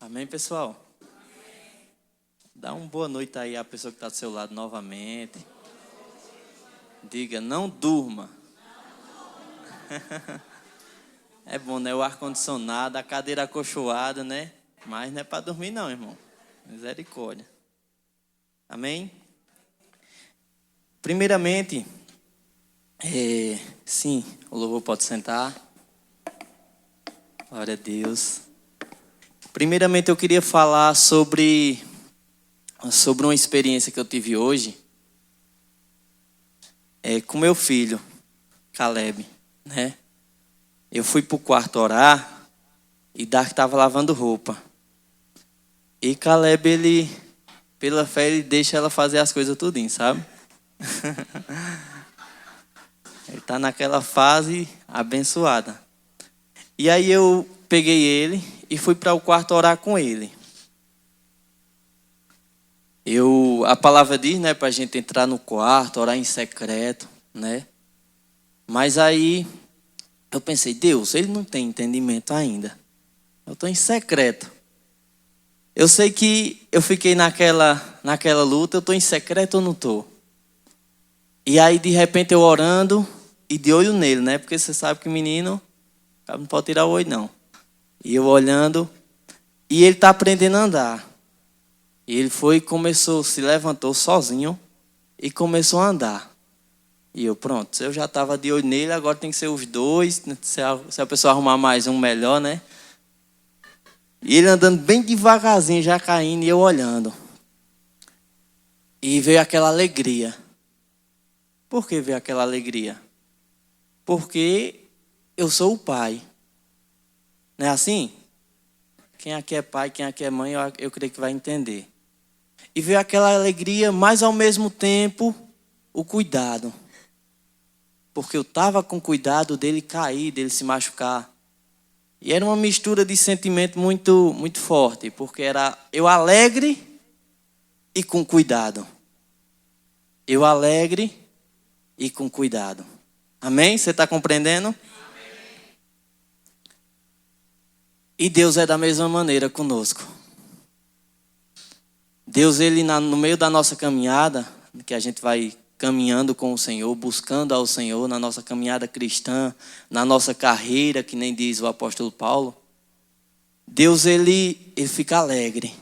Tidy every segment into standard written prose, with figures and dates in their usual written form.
Amém, pessoal? Dá uma boa noite aí à pessoa que está do seu lado novamente. Diga, não durma. É bom, né? O ar-condicionado, a cadeira acolchoada, né? Mas não é para dormir não, irmão. Misericórdia. Amém? Primeiramente, sim, o louvor pode sentar. Glória a Deus. Primeiramente, eu queria falar sobre uma experiência que eu tive hoje com meu filho, Caleb, né? Eu fui pro quarto orar e Dark estava lavando roupa. E Caleb, ele, pela fé, ele deixa ela fazer as coisas tudinho, sabe? Ele tá naquela fase abençoada. E aí eu peguei ele e fui para o quarto orar com ele. A palavra diz, né, para a gente entrar no quarto, orar em secreto, né? Mas aí eu pensei, Deus, ele não tem entendimento ainda. Eu estou em secreto. Eu sei que eu fiquei naquela luta, eu estou em secreto ou não estou? E aí, de repente, eu orando e de olho nele, né? Porque você sabe que menino não pode tirar o olho, não. E eu olhando, e ele está aprendendo a andar. E ele se levantou sozinho e começou a andar. E eu, pronto, eu já estava de olho nele, agora tem que ser os dois. Se a pessoa arrumar mais um, melhor, né? E ele andando bem devagarzinho, já caindo, e eu olhando. E veio aquela alegria. Por que veio aquela alegria? Porque eu sou o pai. Não é assim? Quem aqui é pai, quem aqui é mãe, eu creio que vai entender. E veio aquela alegria, mas ao mesmo tempo, o cuidado. Porque eu estava com cuidado dele cair, dele se machucar. E era uma mistura de sentimento muito, muito forte. Porque era eu alegre e com cuidado. Eu alegre e com cuidado. Amém? Você está compreendendo? Amém. E Deus é da mesma maneira conosco. Deus, ele no meio da nossa caminhada, que a gente vai caminhando com o Senhor, buscando ao Senhor na nossa caminhada cristã, na nossa carreira, que nem diz o apóstolo Paulo, Deus, ele fica alegre.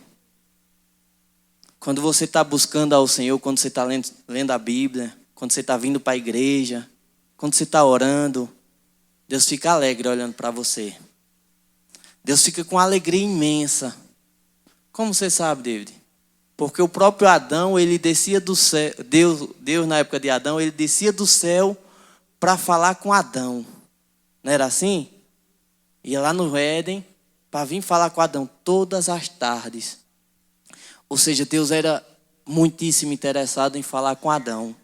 Quando você está buscando ao Senhor, quando você está lendo a Bíblia, quando você está vindo para a igreja, quando você está orando, Deus fica alegre olhando para você. Deus fica com alegria imensa. Como você sabe, David? Porque o próprio Adão, ele descia do céu, Deus na época de Adão, ele descia do céu para falar com Adão. Não era assim? Ia lá no Éden para vir falar com Adão todas as tardes. Ou seja, Deus era muitíssimo interessado em falar com Adão.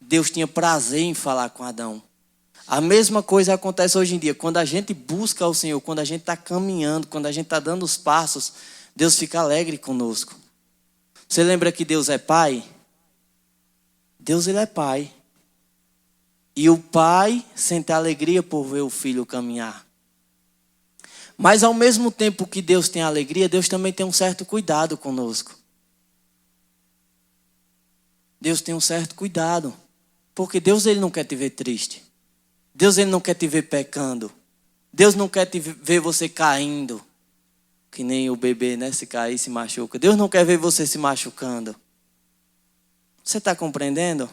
Deus tinha prazer em falar com Adão. A mesma coisa acontece hoje em dia. Quando a gente busca o Senhor, quando a gente está caminhando, quando a gente está dando os passos, Deus fica alegre conosco. Você lembra que Deus é pai? Deus, ele é pai. E o pai sente alegria por ver o filho caminhar. Mas ao mesmo tempo que Deus tem alegria, Deus também tem um certo cuidado conosco. Deus tem um certo cuidado. Porque Deus, ele não quer te ver triste. Deus, ele não quer te ver pecando. Deus não quer te ver você caindo. Que nem o bebê, né? Se cair, se machuca. Deus não quer ver você se machucando. Você está compreendendo?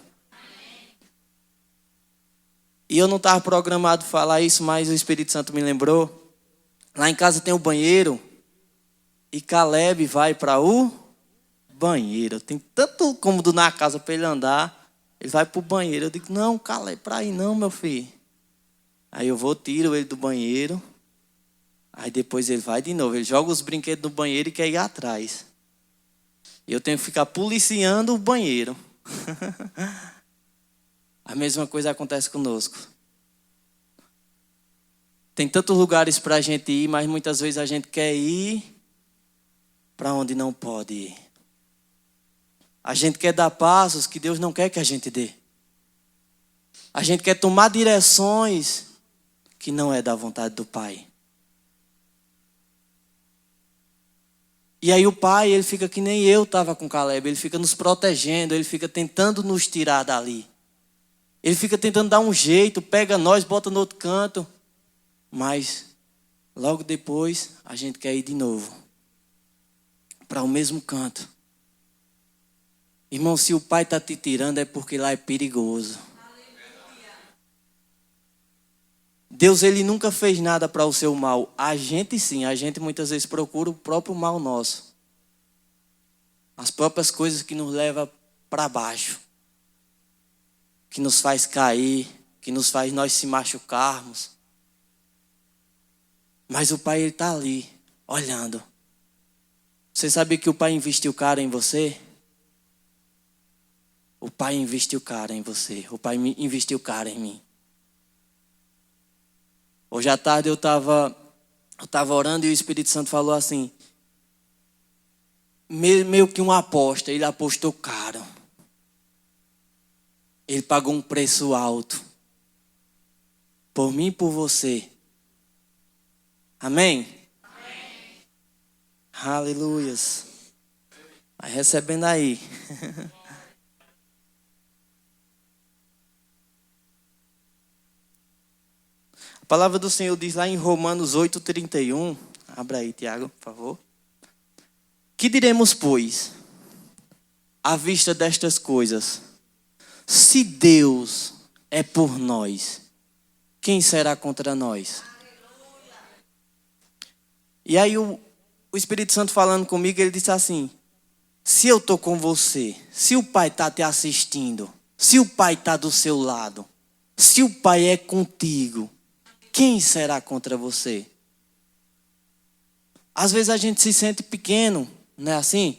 E eu não estava programado falar isso, mas o Espírito Santo me lembrou. Lá em casa tem o banheiro. E Caleb vai para o banheiro. Tem tanto cômodo na casa para ele andar. Ele vai para o banheiro. Eu digo, não, Caleb, para aí não, meu filho. Aí eu tiro ele do banheiro. Aí depois ele vai de novo. Ele joga os brinquedos no banheiro e quer ir atrás. E eu tenho que ficar policiando o banheiro. A mesma coisa acontece conosco. Tem tantos lugares para a gente ir, mas muitas vezes a gente quer ir para onde não pode ir. A gente quer dar passos que Deus não quer que a gente dê. A gente quer tomar direções que não é da vontade do Pai. E aí o pai, ele fica que nem eu estava com Caleb, ele fica nos protegendo, ele fica tentando nos tirar dali. Ele fica tentando dar um jeito, pega nós, bota no outro canto. Mas logo depois a gente quer ir de novo para o mesmo canto. Irmão, se o pai está te tirando é porque lá é perigoso. Deus, ele nunca fez nada para o seu mal. A gente sim, a gente muitas vezes procura o próprio mal nosso. As próprias coisas que nos levam para baixo. Que nos faz cair, que nos faz nós se machucarmos. Mas o pai, ele está ali, olhando. Você sabia que o pai investiu caro em você? O pai investiu caro em você. O pai investiu caro em mim. Hoje à tarde eu estava orando e o Espírito Santo falou assim, meio que uma aposta, ele apostou caro. Ele pagou um preço alto. Por mim e por você. Amém? Amém. Aleluias. Vai recebendo aí. A palavra do Senhor diz lá em Romanos 8:31. Abra aí, Tiago, por favor. Que diremos, pois, à vista destas coisas? Se Deus é por nós, quem será contra nós? E aí o Espírito Santo falando comigo, ele disse assim, se eu estou com você, se o Pai está te assistindo, se o Pai está do seu lado, se o Pai é contigo, quem será contra você? Às vezes a gente se sente pequeno, não é assim?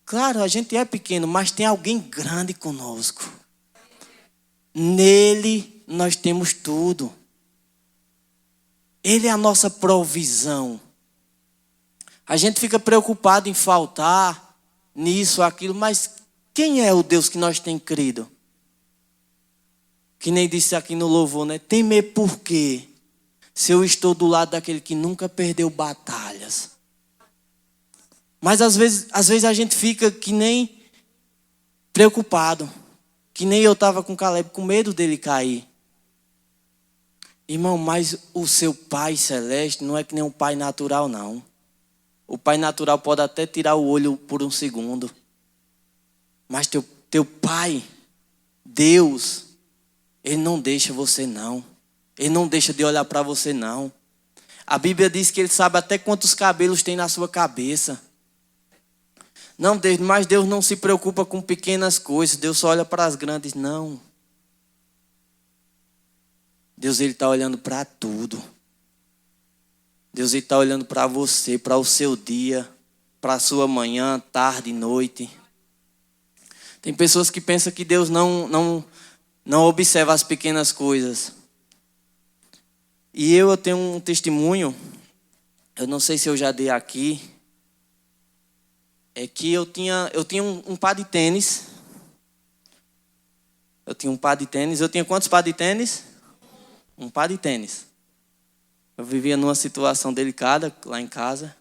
Claro, a gente é pequeno, mas tem alguém grande conosco. Nele nós temos tudo. Ele é a nossa provisão. A gente fica preocupado em faltar nisso, aquilo, mas quem é o Deus que nós temos crido? Que nem disse aqui no louvor, né? Temer por quê? Se eu estou do lado daquele que nunca perdeu batalhas. Mas às vezes a gente fica que nem preocupado. Que nem eu estava com Caleb, com medo dele cair. Irmão, mas o seu Pai Celeste não é que nem um pai natural, não. O pai natural pode até tirar o olho por um segundo. Mas teu Pai, Deus, Ele não deixa você, não. Ele não deixa de olhar para você, não. A Bíblia diz que Ele sabe até quantos cabelos tem na sua cabeça. Não, mas Deus não se preocupa com pequenas coisas. Deus só olha para as grandes, não. Deus, Ele está olhando para tudo. Deus, Ele está olhando para você, para o seu dia, para a sua manhã, tarde, noite. Tem pessoas que pensam que Deus não observa as pequenas coisas. E eu tenho um testemunho, eu não sei se eu já dei aqui, é que eu tinha um par de tênis. Eu tinha um par de tênis. Eu tinha quantos par de tênis? Um par de tênis. Eu vivia numa situação delicada lá em casa,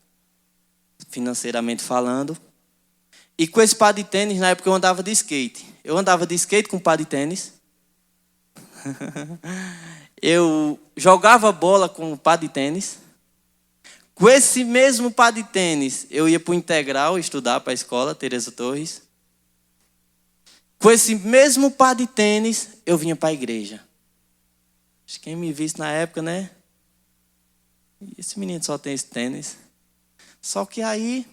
financeiramente falando. E com esse par de tênis, na época eu andava de skate. Eu andava de skate com par de tênis. Eu jogava bola com o par de tênis. Com esse mesmo par de tênis, eu ia para o Integral estudar para a escola, Teresa Torres. Com esse mesmo par de tênis, eu vinha para a igreja. Acho que quem me visse na época, né? Esse menino só tem esse tênis. Só que aí,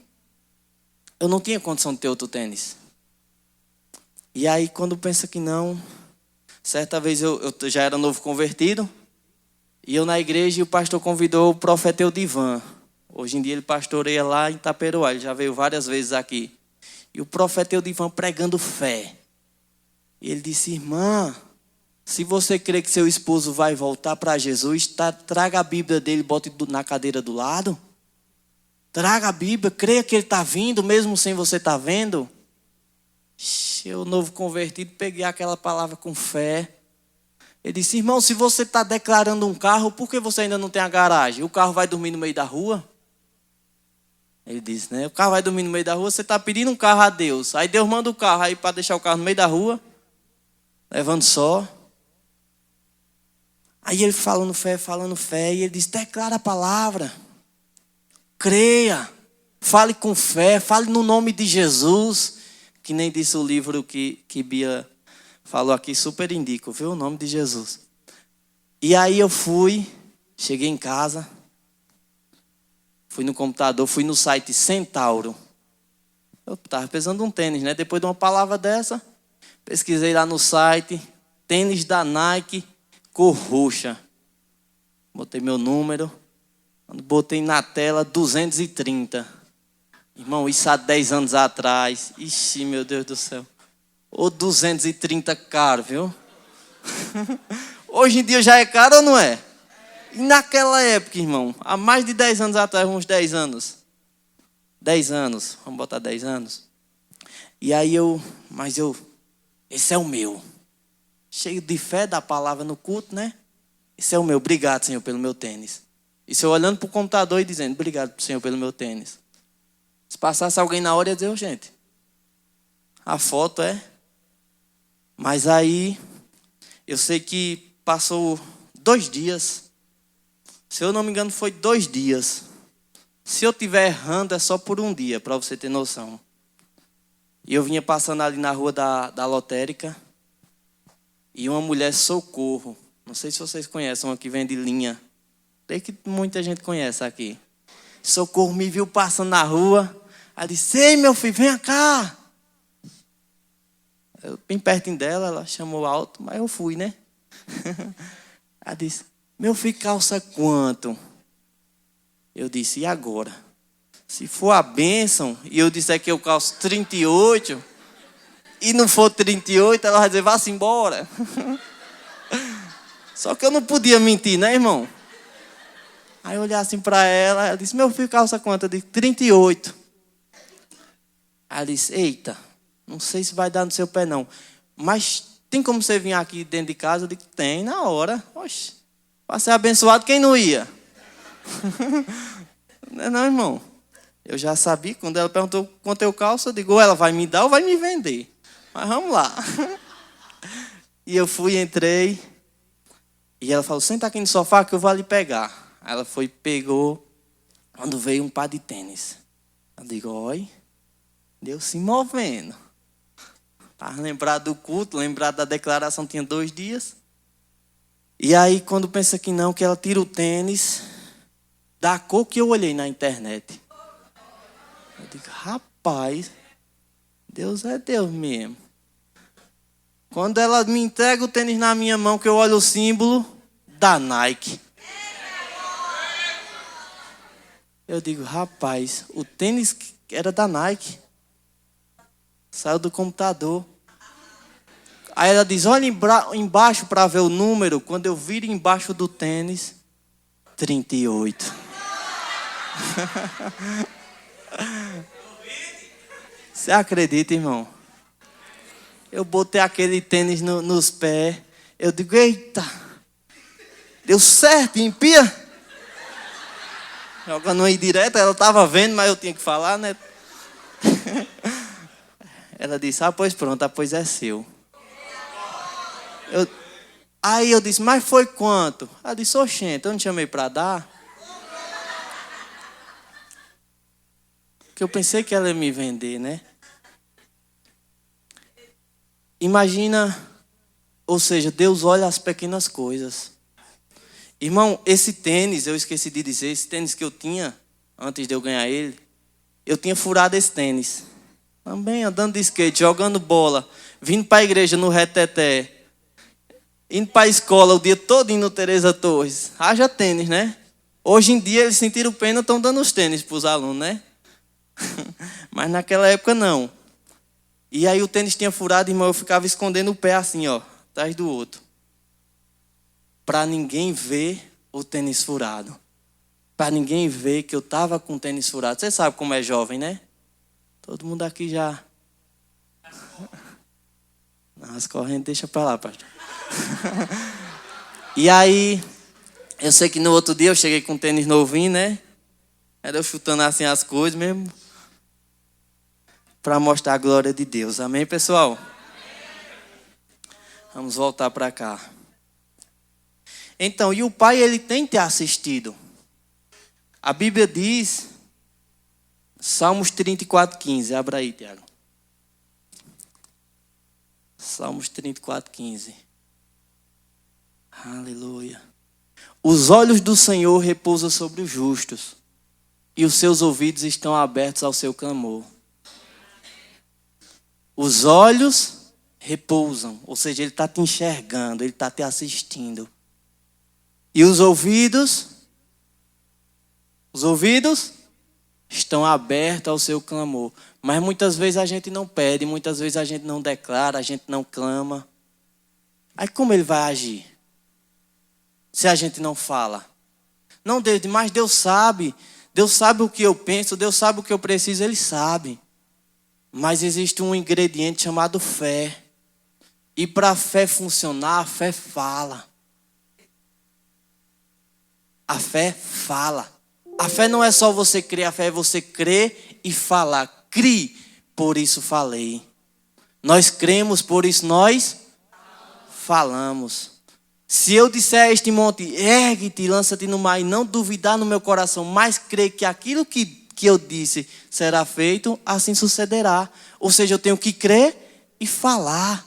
eu não tinha condição de ter outro tênis. E aí, quando pensa que não... Certa vez eu já era novo convertido. E eu na igreja, e o pastor convidou o profeta Eudivan. Hoje em dia ele pastoreia lá em Itaperoá. Ele já veio várias vezes aqui. E o profeta Eudivan pregando fé. E ele disse, irmã, se você crê que seu esposo vai voltar para Jesus, traga a Bíblia dele e bote na cadeira do lado. Traga a Bíblia, creia que ele está vindo, mesmo sem você estar vendo. Eu, novo convertido, peguei aquela palavra com fé. Ele disse, irmão, se você está declarando um carro, por que você ainda não tem a garagem? O carro vai dormir no meio da rua? Ele disse, né? O carro vai dormir no meio da rua, você está pedindo um carro a Deus. Aí Deus manda o carro aí para deixar o carro no meio da rua, levando só. Aí ele falando fé, e ele disse, declara a palavra. Creia, fale com fé, fale no nome de Jesus. Que nem disse o livro que Bia falou aqui, super indico, viu? O nome de Jesus. E aí eu cheguei em casa, fui no computador, fui no site Centauro. Eu estava pesando um tênis, né? Depois de uma palavra dessa, pesquisei lá no site, tênis da Nike, cor roxa. Botei meu número, quando botei na tela 230. Irmão, isso há 10 anos atrás. Ixi, meu Deus do céu. Ou 230 caro, viu? Hoje em dia já é caro ou não é? E naquela época, irmão, há mais de 10 anos atrás, uns 10 anos. 10 anos, vamos botar 10 anos. E aí esse é o meu. Cheio de fé da palavra no culto, né? Esse é o meu. Obrigado, Senhor, pelo meu tênis. Isso eu olhando para o computador e dizendo, obrigado, Senhor, pelo meu tênis. Se passasse alguém na hora, ia dizer, gente, a foto é. Mas aí, eu sei que passou 2 dias. Se eu não me engano, foi 2 dias. Se eu estiver errando, é só por 1 dia, para você ter noção. E eu vinha passando ali na rua da lotérica. E uma mulher, Socorro. Não sei se vocês conhecem, uma que vende linha. Sei que muita gente conhece aqui. Socorro me viu passando na rua. Ela disse, ei, meu filho, vem cá. Eu, bem pertinho dela, ela chamou alto, mas eu fui, né? Ela disse, meu filho, calça quanto? Eu disse, e agora? Se for a bênção, e eu disser que eu calço 38, e não for 38, ela vai dizer, vá-se embora. Só que eu não podia mentir, né, irmão? Aí eu olhei assim para ela, ela disse, meu filho, calça quanto? Eu disse, 38. Aí ela disse, eita, não sei se vai dar no seu pé não, mas tem como você vir aqui dentro de casa? Eu disse, tem, na hora. Oxe, para ser abençoado, quem não ia? Não, irmão. Eu já sabia, quando ela perguntou quanto eu calço, eu digo, ou ela vai me dar ou vai me vender. Mas vamos lá. E eu fui, entrei, e ela falou, senta aqui no sofá que eu vou ali pegar. Aí ela foi, pegou, quando veio um par de tênis. Eu digo, oi, Deus se movendo. Estava lembrado do culto, lembrado da declaração, tinha 2 dias. E aí, quando pensa que não, que ela tira o tênis da cor que eu olhei na internet. Eu digo, rapaz, Deus é Deus mesmo. Quando ela me entrega o tênis na minha mão, que eu olho o símbolo da Nike. Eu digo, rapaz, o tênis era da Nike. Saiu do computador. Aí ela diz, olha embaixo para ver o número. Quando eu viro embaixo do tênis, 38. Você acredita, irmão? Eu botei aquele tênis nos pés. Eu digo, eita, deu certo, empia. Jogando aí direto, ela estava vendo, mas eu tinha que falar, né? Ela disse, pois pronto, pois é seu. Aí eu disse, mas foi quanto? Ela disse, oxente, eu não te chamei para dar. Porque eu pensei que ela ia me vender, né? Imagina, ou seja, Deus olha as pequenas coisas. Irmão, esse tênis, eu esqueci de dizer, esse tênis que eu tinha, antes de eu ganhar ele, eu tinha furado esse tênis. Também andando de skate, jogando bola, vindo para a igreja no reteté, indo para a escola o dia todo no Teresa Torres. Haja tênis, né? Hoje em dia eles sentiram pena, estão dando os tênis para os alunos, né? Mas naquela época não. E aí o tênis tinha furado, irmão, eu ficava escondendo o pé assim, ó, atrás do outro. Para ninguém ver o tênis furado. Para ninguém ver que eu estava com o tênis furado. Você sabe como é jovem, né? Todo mundo aqui já... Não, as correntes deixa para lá, pastor. E aí, eu sei que no outro dia eu cheguei com um tênis novinho, né? Era eu chutando assim as coisas mesmo, para mostrar a glória de Deus. Amém, pessoal? Vamos voltar para cá. Então, e o Pai, ele tem te assistido. A Bíblia diz, Salmos 34:15. Abra aí, Tiago. Salmos 34:15. Aleluia. Os olhos do Senhor repousam sobre os justos, e os seus ouvidos estão abertos ao seu clamor. Os olhos repousam, ou seja, ele está te enxergando, ele está te assistindo. E os ouvidos estão abertos ao seu clamor. Mas muitas vezes a gente não pede, muitas vezes a gente não declara, a gente não clama. Aí como ele vai agir? Se a gente não fala. Não, Deus, mas Deus sabe o que eu penso, Deus sabe o que eu preciso, Ele sabe. Mas existe um ingrediente chamado fé. E para a fé funcionar, a fé fala. A fé fala. A fé não é só você crer, a fé é você crer e falar. Crie, por isso falei. Nós cremos, por isso nós falamos. Se eu disser a este monte, ergue-te, lança-te no mar, e não duvidar no meu coração, mas crer que aquilo que eu disse será feito, assim sucederá. Ou seja, eu tenho que crer e falar.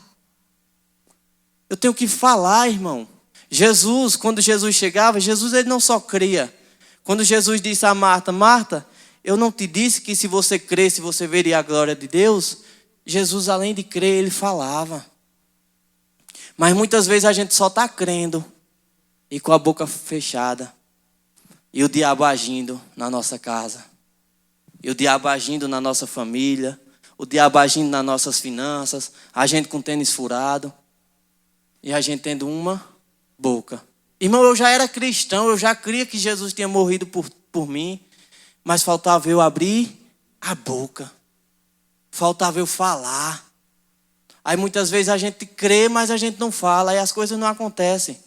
Eu tenho que falar, irmão. Jesus, quando Jesus chegava, Jesus ele não só cria. Quando Jesus disse a Marta, Marta, eu não te disse que se você cresce, você veria a glória de Deus? Jesus, além de crer, ele falava. Mas muitas vezes a gente só está crendo e com a boca fechada. E o diabo agindo na nossa casa. E o diabo agindo na nossa família. O diabo agindo nas nossas finanças. A gente com tênis furado. E a gente tendo uma boca. Irmão, eu já era cristão, eu já cria que Jesus tinha morrido por mim. Mas faltava eu abrir a boca. Faltava eu falar. Aí muitas vezes a gente crê, mas a gente não fala. Aí as coisas não acontecem.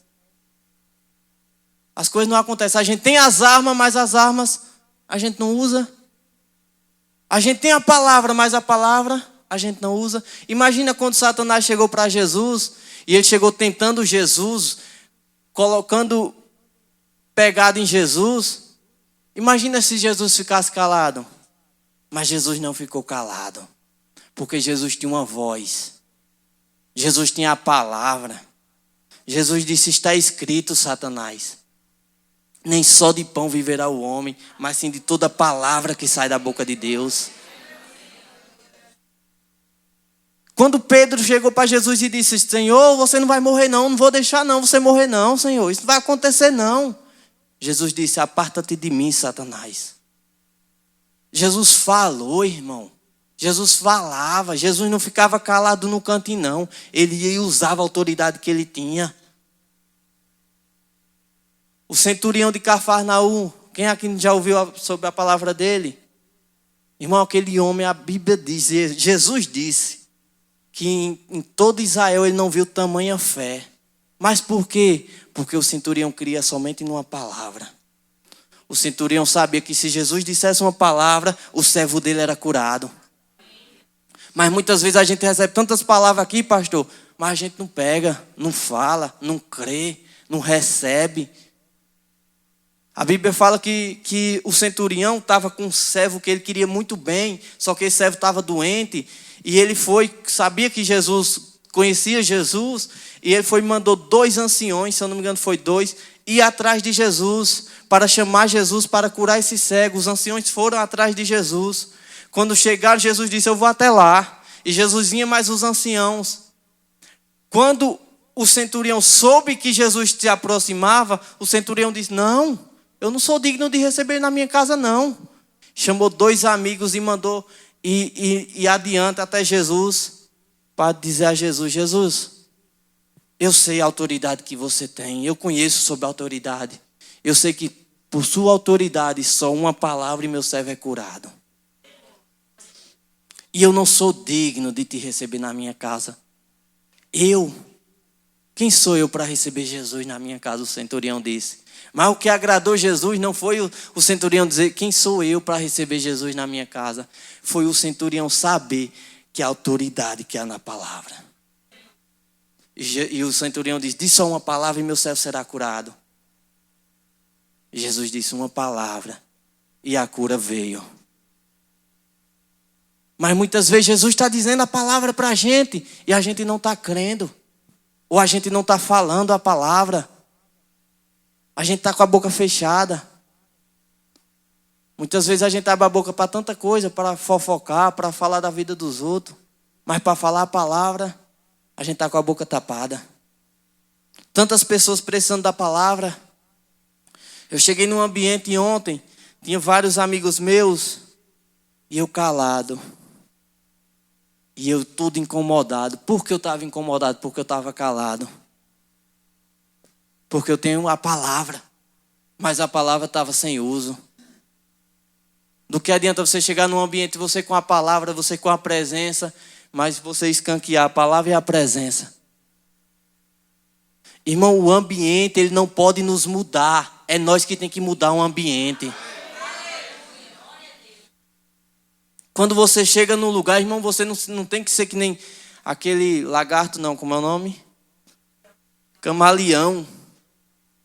As coisas não acontecem. A gente tem as armas, mas as armas a gente não usa. A gente tem a palavra, mas a palavra a gente não usa. Imagina quando Satanás chegou para Jesus e ele chegou tentando Jesus, colocando pegado em Jesus. Imagina se Jesus ficasse calado. Mas Jesus não ficou calado. Porque Jesus tinha uma voz. Jesus tinha a palavra. Jesus disse, está escrito, Satanás. Nem só de pão viverá o homem, mas sim de toda palavra que sai da boca de Deus. Quando Pedro chegou para Jesus e disse, Senhor, você não vai morrer não, não vou deixar não você morrer não, Senhor. Isso não vai acontecer não. Jesus disse, aparta-te de mim, Satanás. Jesus falou, irmão. Jesus falava. Jesus não ficava calado no cantinho, não. Ele ia e usava a autoridade que ele tinha. O centurião de Cafarnaum, quem aqui já ouviu sobre a palavra dele? Irmão, aquele homem, a Bíblia diz, Jesus disse que em todo Israel ele não viu tamanha fé. Mas por quê? Porque o centurião cria somente numa palavra. O centurião sabia que se Jesus dissesse uma palavra, o servo dele era curado. Mas muitas vezes a gente recebe tantas palavras aqui, pastor, mas a gente não pega, não fala, não crê, não recebe. A Bíblia fala que o centurião estava com um servo que ele queria muito bem, só que esse servo estava doente, e ele sabia que Jesus, conhecia Jesus, e ele foi e mandou 2 anciões, se eu não me engano foi 2, ir atrás de Jesus, para chamar Jesus para curar esse cego. Os anciões foram atrás de Jesus. Quando chegaram, Jesus disse, eu vou até lá. E Jesus vinha mais os anciãos. Quando o centurião soube que Jesus se aproximava, o centurião disse, não, eu não sou digno de receber na minha casa, não. Chamou 2 amigos e mandou ir adiante até Jesus, para dizer a Jesus, Jesus, eu sei a autoridade que você tem, eu conheço sobre a autoridade. Eu sei que por sua autoridade, só uma palavra e meu servo é curado. E eu não sou digno de te receber na minha casa. Quem sou eu para receber Jesus na minha casa? O centurião disse. Mas o que agradou Jesus não foi o centurião dizer: quem sou eu para receber Jesus na minha casa? Foi o centurião saber que a autoridade que há na palavra. E o centurião diz só uma palavra e meu servo será curado. Jesus disse uma palavra e a cura veio. Mas muitas vezes Jesus está dizendo a palavra para a gente e a gente não está crendo. Ou a gente não está falando a palavra. A gente está com a boca fechada. Muitas vezes a gente abre a boca para tanta coisa, para fofocar, para falar da vida dos outros. Mas para falar a palavra, a gente está com a boca tapada. Tantas pessoas precisando da palavra. Eu cheguei num ambiente ontem, tinha vários amigos meus, e eu calado. E eu tudo incomodado. Por que eu estava incomodado? Porque eu estava calado. Porque eu tenho a palavra, mas a palavra estava sem uso. Do que adianta você chegar num ambiente, você com a palavra, você com a presença, mas você escanquear a palavra e a presença. Irmão, o ambiente, ele não pode nos mudar. É nós que tem que mudar o ambiente. Quando você chega num lugar, irmão, você não tem que ser que nem aquele lagarto, não, como é o nome? Camaleão.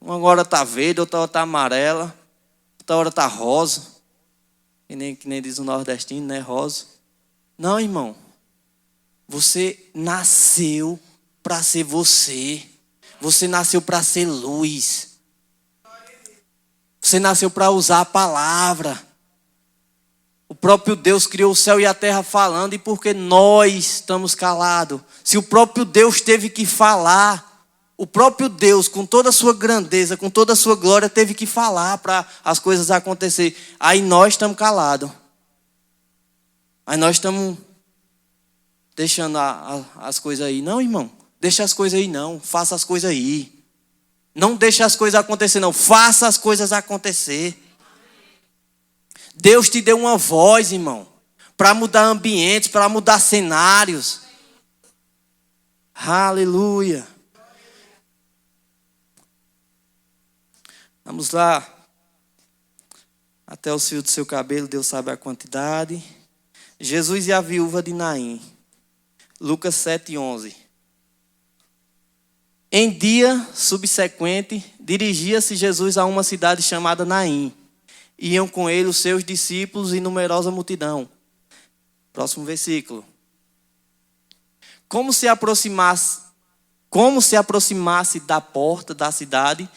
Uma hora está verde, outra hora está amarela, outra hora está rosa. Que nem diz o nordestino, né? Rosa. Não, irmão. Você nasceu para ser você. Você nasceu para ser luz. Você nasceu para usar a palavra. O próprio Deus criou o céu e a terra falando. E por que nós estamos calados? Se o próprio Deus teve que falar, o próprio Deus, com toda a sua grandeza, com toda a sua glória, teve que falar para as coisas acontecerem. Aí nós estamos calados. Aí nós estamos deixando as coisas aí. Não, irmão, deixa as coisas aí não. Faça as coisas aí. Não deixe as coisas acontecer não. Faça as coisas acontecer. Deus te deu uma voz, irmão, para mudar ambientes, para mudar cenários. Aleluia. Vamos lá. Até o fio do seu cabelo, Deus sabe a quantidade. Jesus e a viúva de Naim. Lucas 7:11. Em dia subsequente, dirigia-se Jesus a uma cidade chamada Naim. Iam com ele os seus discípulos e numerosa multidão. Próximo versículo. Como se aproximasse da porta da cidade,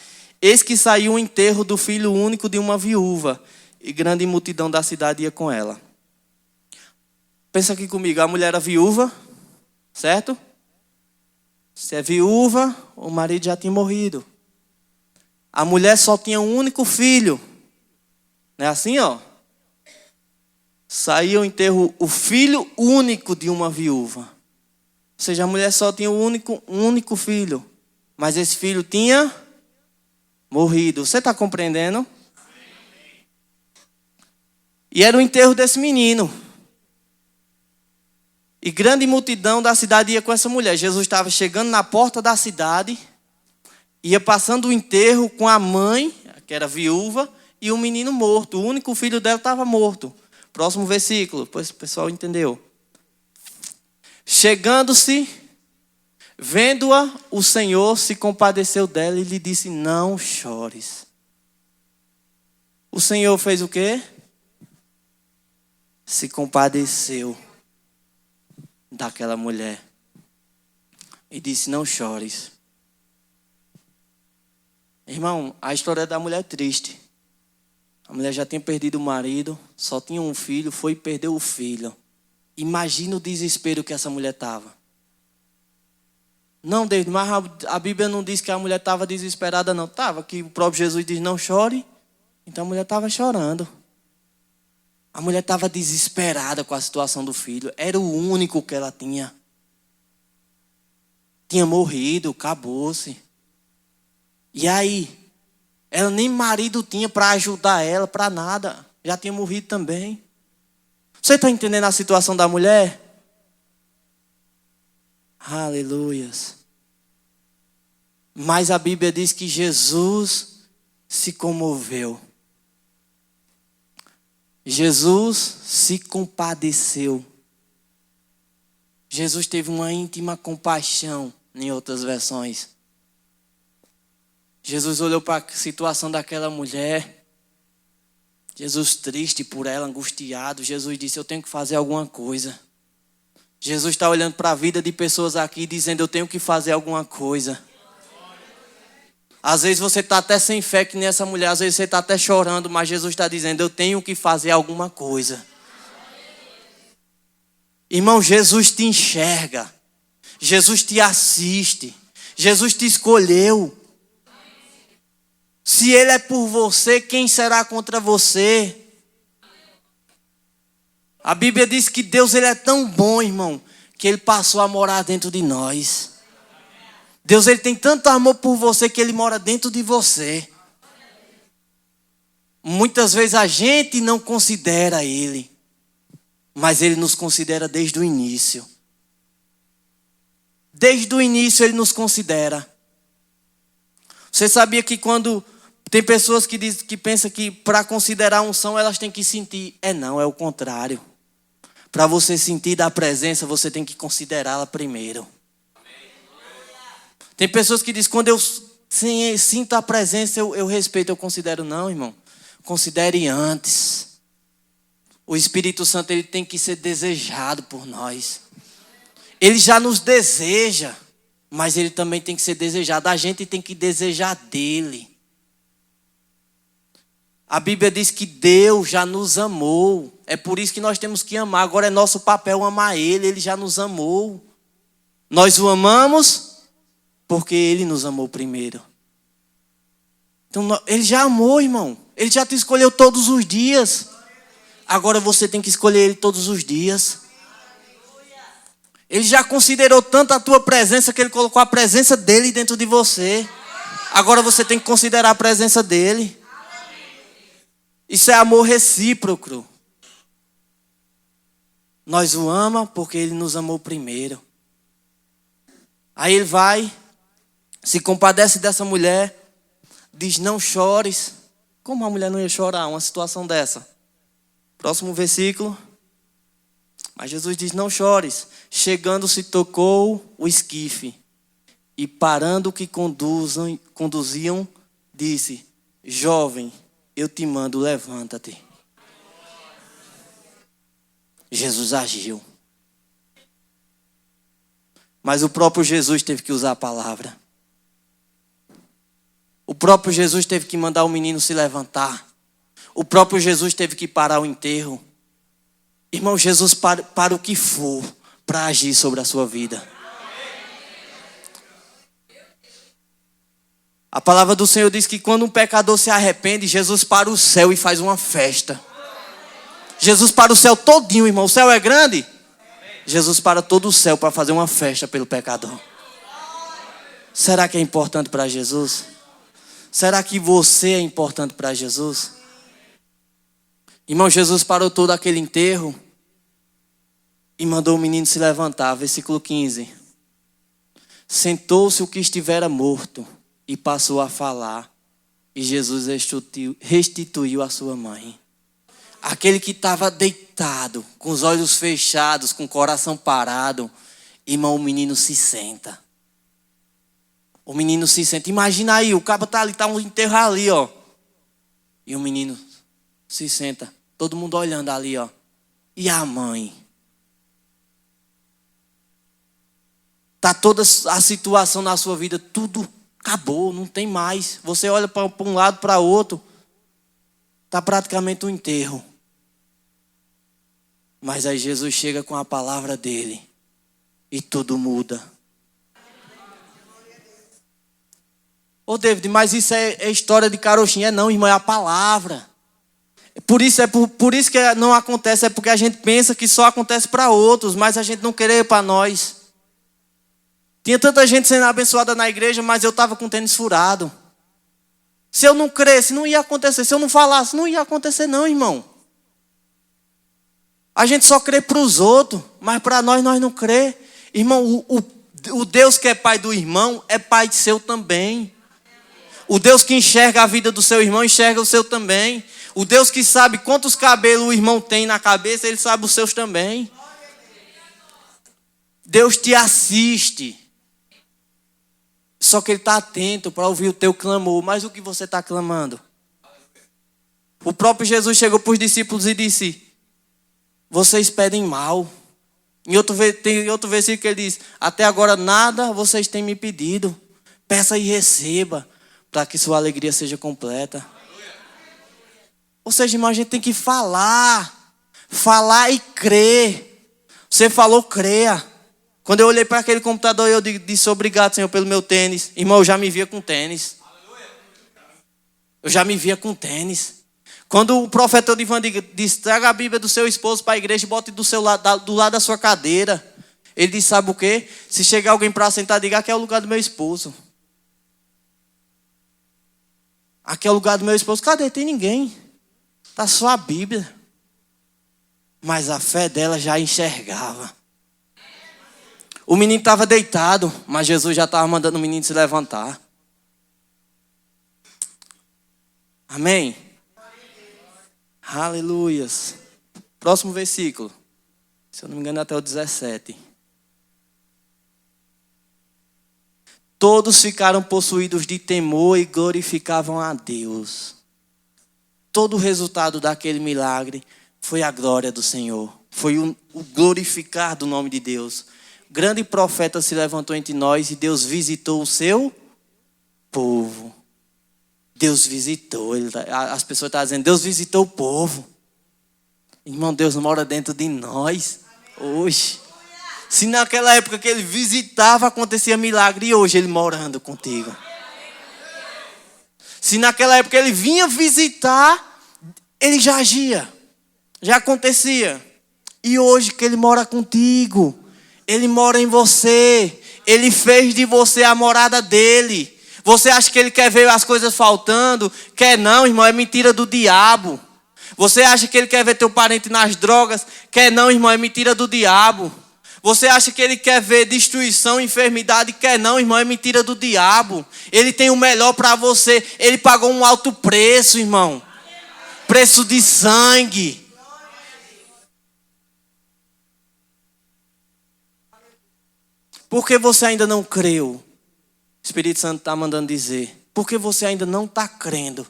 eis que saiu o enterro do filho único de uma viúva, e grande multidão da cidade ia com ela. Pensa aqui comigo, a mulher era viúva, certo? Se é viúva, o marido já tinha morrido. A mulher só tinha um único filho. Não é assim, ó? Saiu o enterro, o filho único de uma viúva. Ou seja, a mulher só tinha um único filho. Mas esse filho tinha morrido. Você está compreendendo? E era o enterro desse menino. E grande multidão da cidade ia com essa mulher. Jesus estava chegando na porta da cidade, ia passando o enterro com a mãe, que era viúva, e o menino morto. O único filho dela estava morto. Próximo versículo, pois o pessoal entendeu. Chegando-se, vendo-a, o Senhor se compadeceu dela e lhe disse: não chores. O Senhor fez o quê? Se compadeceu daquela mulher e disse: não chores. Irmão, a história da mulher é triste. A mulher já tinha perdido o marido, só tinha um filho, foi e perdeu o filho. Imagina o desespero que essa mulher estava. Não, David, mas a Bíblia não diz que a mulher estava desesperada, não. Estava, que o próprio Jesus diz: não chore. Então a mulher estava chorando. A mulher estava desesperada com a situação do filho. Era o único que ela tinha. Tinha morrido, acabou-se. E aí? Ela nem marido tinha para ajudar ela, para nada. Já tinha morrido também. Você está entendendo a situação da mulher? Aleluias. Mas a Bíblia diz que Jesus se comoveu. Jesus se compadeceu. Jesus teve uma íntima compaixão, em outras versões. Jesus olhou para a situação daquela mulher. Jesus triste por ela, angustiado. Jesus disse, eu tenho que fazer alguma coisa. Jesus está olhando para a vida de pessoas aqui, dizendo, eu tenho que fazer alguma coisa. Às vezes você está até sem fé que nem essa mulher, às vezes você está até chorando, mas Jesus está dizendo, eu tenho que fazer alguma coisa. Irmão, Jesus te enxerga, Jesus te assiste, Jesus te escolheu. Se Ele é por você, quem será contra você? A Bíblia diz que Deus ele é tão bom, irmão, que Ele passou a morar dentro de nós. Deus ele tem tanto amor por você que Ele mora dentro de você. Muitas vezes a gente não considera Ele, mas Ele nos considera desde o início. Desde o início Ele nos considera. Você sabia que quando tem pessoas que pensam que para considerar a unção elas têm que sentir? Não, é o contrário. Para você sentir da presença, você tem que considerá-la primeiro. Tem pessoas que dizem, quando eu sinto a presença, eu respeito, eu considero. Não, irmão. Considere antes. O Espírito Santo ele tem que ser desejado por nós. Ele já nos deseja, mas ele também tem que ser desejado. A gente tem que desejar dele. A Bíblia diz que Deus já nos amou. É por isso que nós temos que amar. Agora é nosso papel amar Ele. Ele já nos amou. Nós o amamos porque Ele nos amou primeiro. Então, Ele já amou, irmão. Ele já te escolheu todos os dias. Agora você tem que escolher Ele todos os dias. Ele já considerou tanto a tua presença que Ele colocou a presença dEle dentro de você. Agora você tem que considerar a presença dEle. Isso é amor recíproco. Nós o amamos porque Ele nos amou primeiro. Aí Ele vai, se compadece dessa mulher, diz, não chores. Como a mulher não ia chorar uma situação dessa? Próximo versículo. Mas Jesus diz, não chores. Chegando-se, tocou o esquife. E parando o que conduziam, disse, jovem, eu te mando, levanta-te. Jesus agiu. Mas o próprio Jesus teve que usar a palavra. O próprio Jesus teve que mandar o menino se levantar. O próprio Jesus teve que parar o enterro. Irmão, Jesus para o que for para agir sobre a sua vida. A palavra do Senhor diz que quando um pecador se arrepende, Jesus para o céu e faz uma festa. Jesus para o céu todinho, irmão. O céu é grande? Jesus para todo o céu para fazer uma festa pelo pecador. Será que é importante para Jesus? Será que você é importante para Jesus? Irmão, Jesus parou todo aquele enterro e mandou o menino se levantar. Versículo 15. Sentou-se o que estivera morto e passou a falar. E Jesus restituiu a sua mãe. Aquele que estava deitado, com os olhos fechados, com o coração parado. Irmão, o menino se senta. O menino se senta. Imagina aí, o cabo está ali, está um enterro ali, ó. E o menino se senta. Todo mundo olhando ali, ó. E a mãe? Tá toda a situação na sua vida, tudo acabou, não tem mais. Você olha para um lado, para outro. Tá praticamente um enterro. Mas aí Jesus chega com a palavra dele. E tudo muda. Ô David, mas isso é história de carochinha. Não, irmão, é a palavra. Por isso que não acontece, é porque a gente pensa que só acontece para outros, mas a gente não quer para nós. Tinha tanta gente sendo abençoada na igreja, mas eu estava com o tênis furado. Se eu não cresce, não ia acontecer. Se eu não falasse, não ia acontecer não, irmão. A gente só crê para os outros, mas para nós não crê. Irmão, o Deus que é pai do irmão é pai seu também. O Deus que enxerga a vida do seu irmão, enxerga o seu também. O Deus que sabe quantos cabelos o irmão tem na cabeça, Ele sabe os seus também. Deus te assiste. Só que Ele está atento para ouvir o teu clamor. Mas o que você está clamando? O próprio Jesus chegou para os discípulos e disse: vocês pedem mal. Tem outro versículo que ele diz: até agora nada vocês têm me pedido. Peça e receba, para que sua alegria seja completa. Ou seja, irmão, a gente tem que falar. Falar e crer. Você falou, creia. Quando eu olhei para aquele computador, eu disse: obrigado, Senhor, pelo meu tênis. Irmão, eu já me via com tênis. Eu já me via com tênis. Quando o profeta Odivan disse: traga a Bíblia do seu esposo para a igreja e bote do lado da sua cadeira. Ele disse: sabe o quê? Se chegar alguém para sentar, diga: aqui é o lugar do meu esposo. Aqui é o lugar do meu esposo. Cadê? Tem ninguém. Está só a Bíblia. Mas a fé dela já enxergava. O menino estava deitado, mas Jesus já estava mandando o menino se levantar. Amém? Aleluias. Próximo versículo. Se eu não me engano, até o 17. Todos ficaram possuídos de temor e glorificavam a Deus. Todo o resultado daquele milagre foi a glória do Senhor. Foi o glorificar do nome de Deus. O grande profeta se levantou entre nós e Deus visitou o seu povo. Deus visitou. As pessoas estão dizendo: Deus visitou o povo. Irmão, Deus mora dentro de nós hoje. Se naquela época que Ele visitava acontecia milagre, e hoje Ele morando contigo. Se naquela época Ele vinha visitar, Ele já agia, já acontecia. E hoje que Ele mora contigo, Ele mora em você, Ele fez de você a morada dEle. Você acha que Ele quer ver as coisas faltando? Quer não, irmão, é mentira do diabo. Você acha que Ele quer ver teu parente nas drogas? Quer não, irmão, é mentira do diabo. Você acha que Ele quer ver destruição, enfermidade? Quer não, irmão, é mentira do diabo. Ele tem o melhor para você. Ele pagou um alto preço, irmão. Preço de sangue. Por que você ainda não creu? O Espírito Santo está mandando dizer. Por que você ainda não está crendo?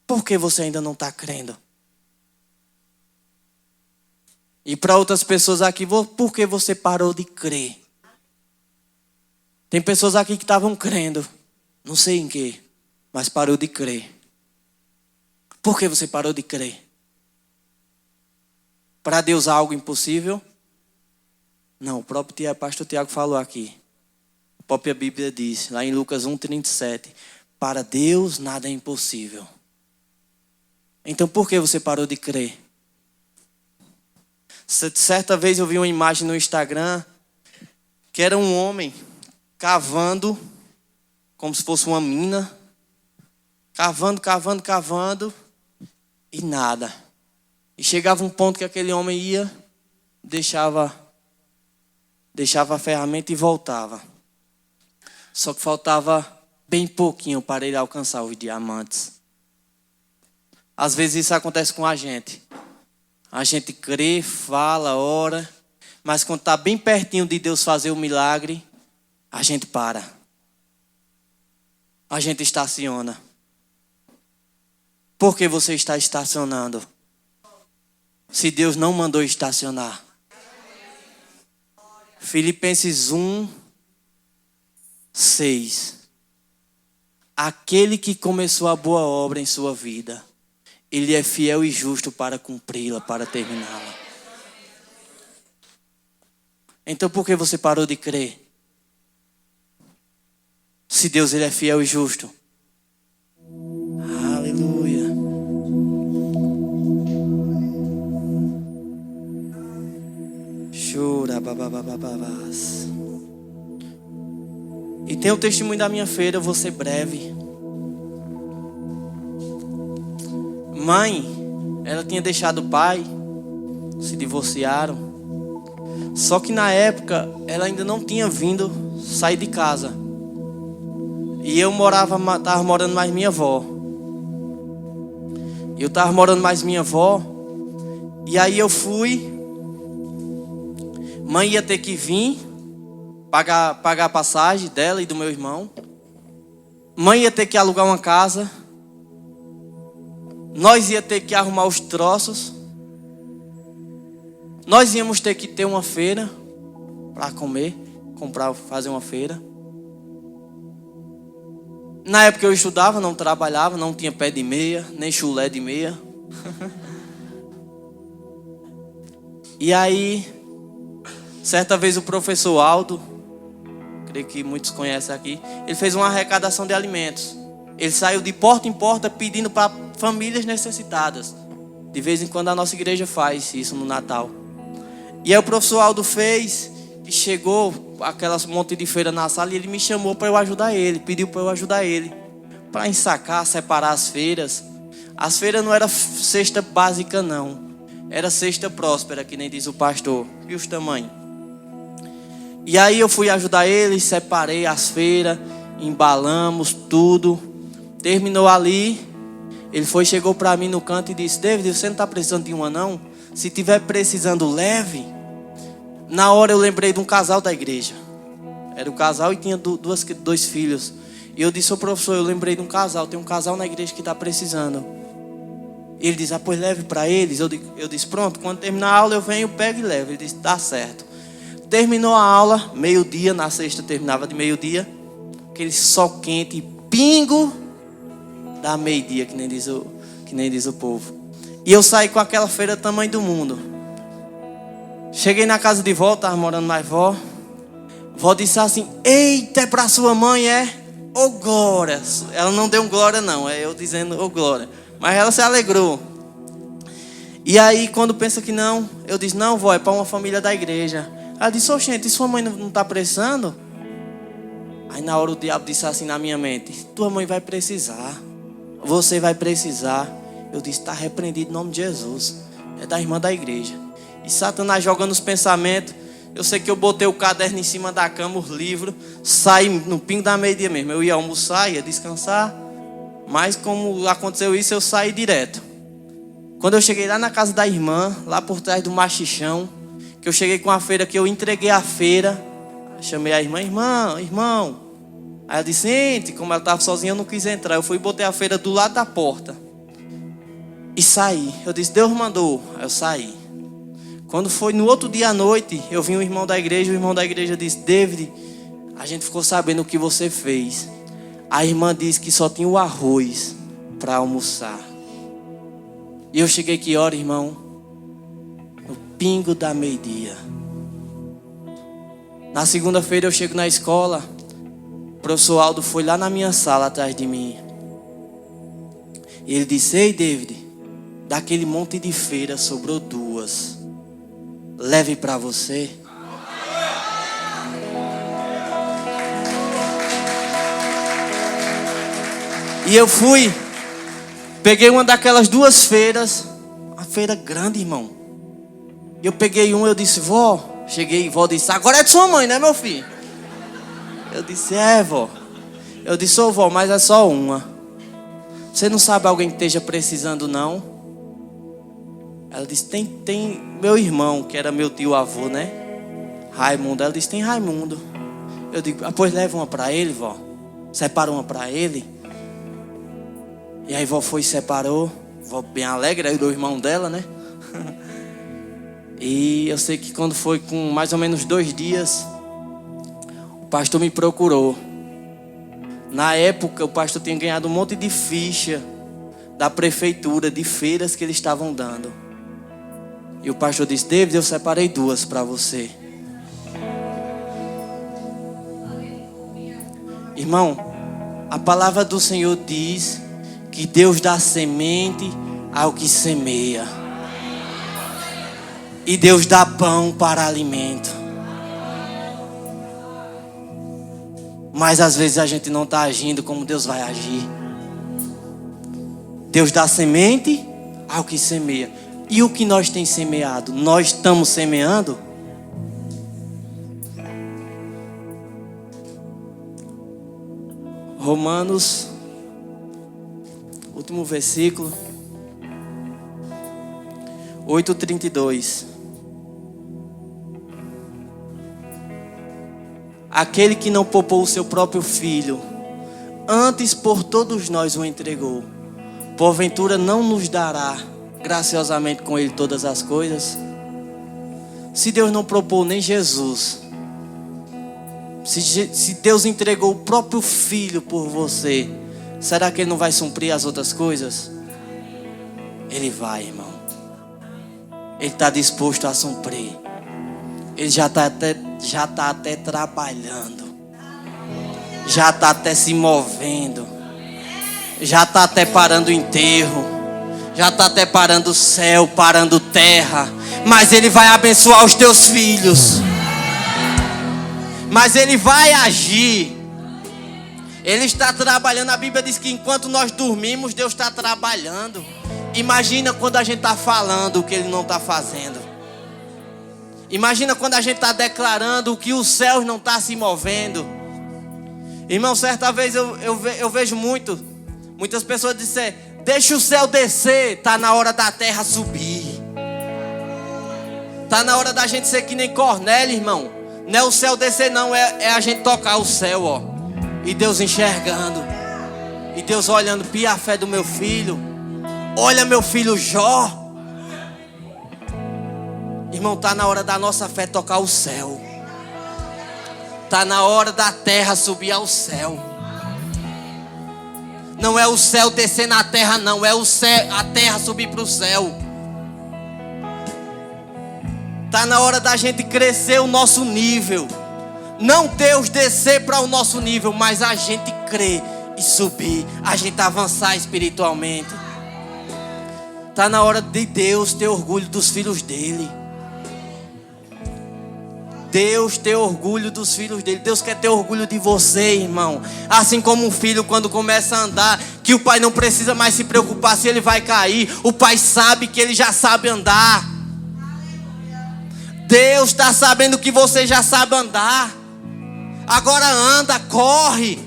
Por que você ainda não está crendo? E para outras pessoas aqui, por que você parou de crer? Tem pessoas aqui que estavam crendo, não sei em quê, mas parou de crer. Por que você parou de crer? Para Deus há algo impossível? Não, o próprio pastor Tiago falou aqui. A própria Bíblia diz, lá em Lucas 1:37, para Deus nada é impossível. Então por que você parou de crer? Certa vez eu vi uma imagem no Instagram que era um homem cavando como se fosse uma mina, cavando e nada. E chegava um ponto que aquele homem ia, deixava a ferramenta e voltava. Só que faltava bem pouquinho para ele alcançar os diamantes. Às vezes isso acontece com a gente. A gente crê, fala, ora, mas quando está bem pertinho de Deus fazer o milagre, a gente para. A gente estaciona. Por que você está estacionando? Se Deus não mandou estacionar. Filipenses 1:6. Aquele que começou a boa obra em sua vida, Ele é fiel e justo para cumpri-la, para terminá-la. Então por que você parou de crer? Se Deus Ele é fiel e justo. Aleluia. Chora, bababababás. E tem o testemunho da minha feira, eu vou ser breve. Mãe, ela tinha deixado o pai, se divorciaram. Só que na época, ela ainda não tinha vindo sair de casa. E eu tava morando mais minha avó. Eu tava morando mais minha avó. E aí eu fui. Mãe ia ter que vir pagar a passagem dela e do meu irmão. Mãe ia ter que alugar uma casa. Nós ia ter que arrumar os troços. Nós íamos ter que ter uma feira para comer, comprar, fazer uma feira. Na época eu estudava, não trabalhava, não tinha pé de meia, nem chulé de meia. E aí, certa vez o professor Aldo, creio que muitos conhecem aqui, ele fez uma arrecadação de alimentos. Ele saiu de porta em porta pedindo para famílias necessitadas. De vez em quando a nossa igreja faz isso no Natal. E aí o professor Aldo fez e chegou aquelas monte de feira na sala e ele me chamou para eu ajudar ele, pediu para eu ajudar ele para ensacar, separar as feiras. As feiras não era cesta básica não, era cesta próspera, que nem diz o pastor. E os tamanhos? E aí eu fui ajudar ele, separei as feiras, embalamos tudo. Terminou ali, ele chegou para mim no canto e disse: David, você não está precisando de uma não? Se tiver precisando, leve. Na hora eu lembrei de um casal da igreja. Era o casal e tinha dois filhos. E eu disse ao professor: eu lembrei de um casal, tem um casal na igreja que está precisando. Ele disse: pois leve para eles. Eu disse: pronto, quando terminar a aula eu venho, pego e levo. Ele disse: tá certo. Terminou a aula, meio-dia, na sexta terminava de meio-dia. Aquele sol quente, pingo da meio-dia, que nem diz o povo. E eu saí com aquela feira do tamanho do mundo. Cheguei na casa de vó, estava morando na vó. Vó disse assim: eita, é para sua mãe, é? Ô glória. Ela não deu um glória não, é eu dizendo ô glória. Mas ela se alegrou. E aí quando pensa que não, eu disse: não, vó, é para uma família da igreja. Ela disse: oxente, sua mãe não está precisando? Aí na hora o diabo disse assim na minha mente: tua mãe vai precisar. Você vai precisar. Eu disse: está repreendido em nome de Jesus. É da irmã da igreja. E Satanás jogando os pensamentos. Eu sei que eu botei o caderno em cima da cama, os livros. Saí no pingo da meia-dia mesmo. Eu ia almoçar, ia descansar. Mas como aconteceu isso, eu saí direto. Quando eu cheguei lá na casa da irmã, lá por trás do machichão, que eu cheguei com a feira, que eu entreguei a feira. Chamei a irmã: irmão. Aí ela disse: gente, como ela estava sozinha, eu não quis entrar. Eu fui e botei a feira do lado da porta. E saí. Eu disse: Deus mandou. Aí eu saí. Quando foi no outro dia à noite, eu vi um irmão da igreja. O irmão da igreja disse: David, a gente ficou sabendo o que você fez. A irmã disse que só tinha o arroz para almoçar. E eu cheguei que hora, irmão? No pingo da meio-dia. Na segunda-feira eu chego na escola. O professor Aldo foi lá na minha sala atrás de mim. E ele disse: ei, David, daquele monte de feira sobrou 2. Leve para você. E eu fui, peguei uma daquelas 2 feiras, uma feira grande, irmão. Eu peguei eu disse: vó, cheguei, vó disse: agora é de sua mãe, né, meu filho? Eu disse: é, vó. Eu disse: ô, vó, mas é só uma. Você não sabe alguém que esteja precisando, não? Ela disse: tem meu irmão, que era meu tio-avô, né? Raimundo. Ela disse: tem Raimundo. Eu digo: pois leva uma para ele, vó. Separa uma para ele. E aí vó foi e separou. Vó bem alegre, aí o irmão dela, né? E eu sei que quando foi com mais ou menos 2 dias, o pastor me procurou. Na época o pastor tinha ganhado um monte de ficha da prefeitura, de feiras que eles estavam dando. E o pastor disse: David, eu separei 2 para você. Irmão, a palavra do Senhor diz que Deus dá semente ao que semeia. E Deus dá pão para alimento. Mas às vezes a gente não está agindo como Deus vai agir. Deus dá semente ao que semeia. E o que nós temos semeado? Nós estamos semeando? Romanos, último versículo, 8:32. Aquele que não poupou o seu próprio filho, antes por todos nós o entregou, porventura não nos dará graciosamente com ele todas as coisas? Se Deus não poupou nem Jesus, se Deus entregou o próprio filho por você, será que ele não vai suprir as outras coisas? Ele vai, irmão. Ele está disposto a suprir. Ele já está até trabalhando. Já está até se movendo. Já está até parando o enterro. Já está até parando o céu, parando terra. Mas Ele vai abençoar os teus filhos. Mas Ele vai agir. Ele está trabalhando. A Bíblia diz que enquanto nós dormimos, Deus está trabalhando. Imagina quando a gente está falando o que Ele não está fazendo. Imagina quando a gente está declarando o que os céus não estão se movendo. Irmão, certa vez eu vejo muitas pessoas dizem: deixa o céu descer, está na hora da terra subir. Está na hora da gente ser que nem Cornélio, irmão. Não é o céu descer não, é a gente tocar o céu, ó. E Deus enxergando. E Deus olhando, pia a fé do meu filho. Olha meu filho Jó. Irmão, está na hora da nossa fé tocar o céu. Está na hora da terra subir ao céu. Não é o céu descer na terra não, é a terra subir para o céu. Está na hora da gente crescer o nosso nível. Não Deus descer para o nosso nível, mas a gente crer e subir. A gente avançar espiritualmente. Está na hora de Deus ter orgulho dos filhos dele. Deus ter orgulho dos filhos dele. Deus quer ter orgulho de você, irmão. Assim como um filho quando começa a andar, que o pai não precisa mais se preocupar se ele vai cair. O pai sabe que ele já sabe andar. Deus está sabendo que você já sabe andar. Agora anda, corre.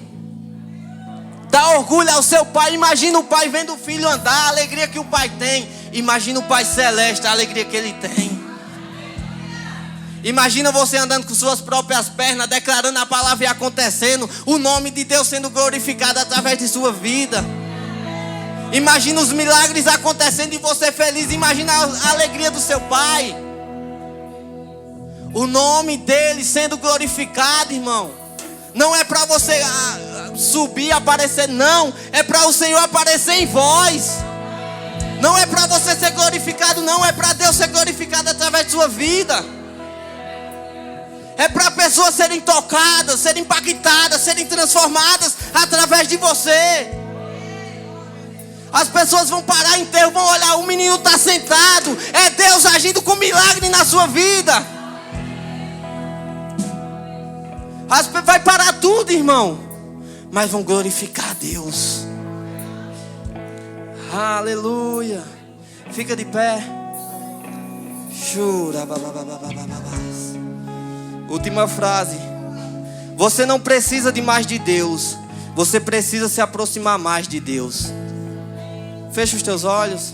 Dá orgulho ao seu pai. Imagina o pai vendo o filho andar, a alegria que o pai tem. Imagina o Pai Celeste, a alegria que ele tem. Imagina você andando com suas próprias pernas, declarando a palavra e acontecendo, o nome de Deus sendo glorificado através de sua vida. Imagina os milagres acontecendo e você feliz. Imagina a alegria do seu pai. O nome dele sendo glorificado, irmão. Não é para você subir, aparecer, não. É para o Senhor aparecer em vós. Não é para você ser glorificado, não. É para Deus ser glorificado através de sua vida. É para pessoas serem tocadas, serem impactadas, serem transformadas através de você. As pessoas vão parar em enterro, vão olhar, o menino está sentado. É Deus agindo com milagre na sua vida. Vai parar tudo, irmão. Mas vão glorificar a Deus. Aleluia. Fica de pé. Chura, última frase. Você não precisa de mais de Deus. Você precisa se aproximar mais de Deus. Fecha os teus olhos.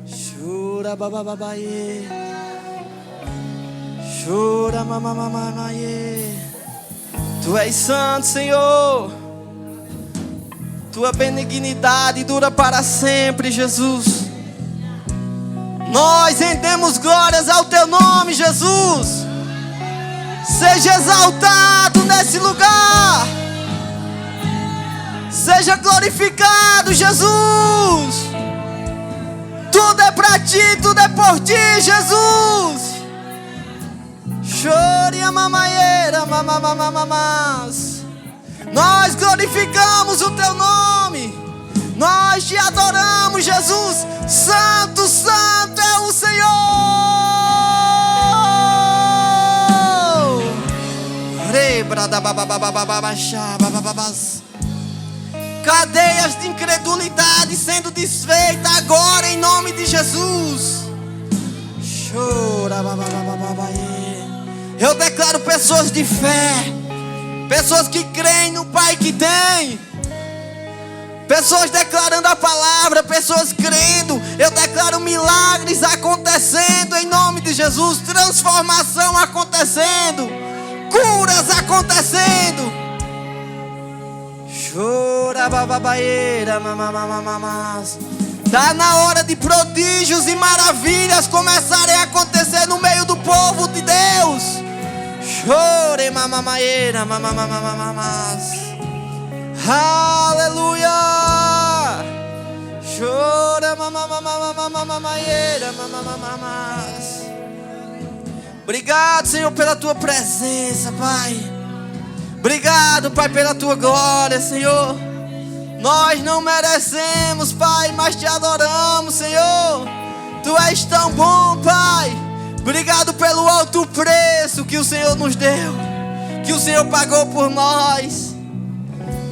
Chura babababaie. Chura mamamamaie. Tu és santo, Senhor. Tua benignidade dura para sempre, Jesus. Nós rendemos glórias ao teu nome, Jesus. Seja exaltado nesse lugar. Seja glorificado, Jesus. Tudo é para ti, tudo é por ti, Jesus. Chore a mamaieira, mamamamamamás. Nós glorificamos o teu nome. Nós te adoramos, Jesus. Santo, santo é o Senhor. Cadeias de incredulidade sendo desfeitas agora em nome de Jesus. Eu declaro pessoas de fé. Pessoas que creem no Pai que tem. Pessoas declarando a palavra, pessoas crendo. Eu declaro milagres acontecendo em nome de Jesus. Transformação acontecendo. Curas acontecendo. Chora bababaeira, mamamamamamás. Está na hora de prodígios e maravilhas começarem a acontecer no meio do povo de Deus. Chore mamamaeira, mamamamamamás. Aleluia! Chora mamamamamamamaeira, mamamamamás. Obrigado, Senhor, pela tua presença, Pai. Obrigado, Pai, pela tua glória, Senhor. Nós não merecemos, Pai, mas te adoramos, Senhor. Tu és tão bom, Pai. Obrigado pelo alto preço que o Senhor nos deu, que o Senhor pagou por nós.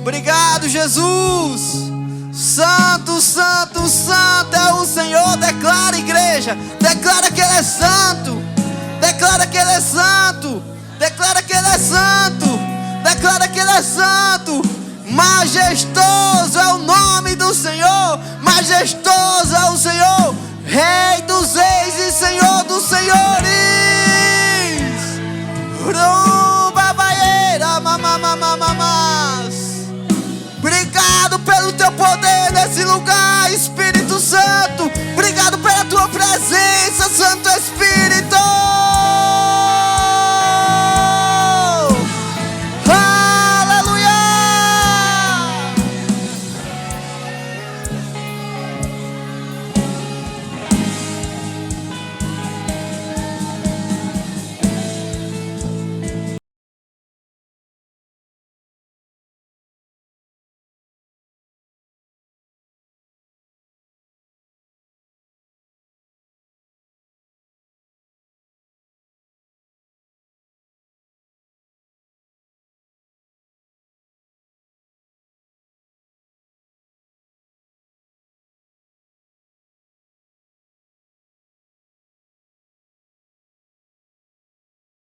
Obrigado, Jesus. Santo, santo, santo é o Senhor. Declara, igreja. Declara que Ele é santo. Declara que Ele é santo. Declara que Ele é santo. Declara que Ele é santo. Majestoso é o nome do Senhor. Majestoso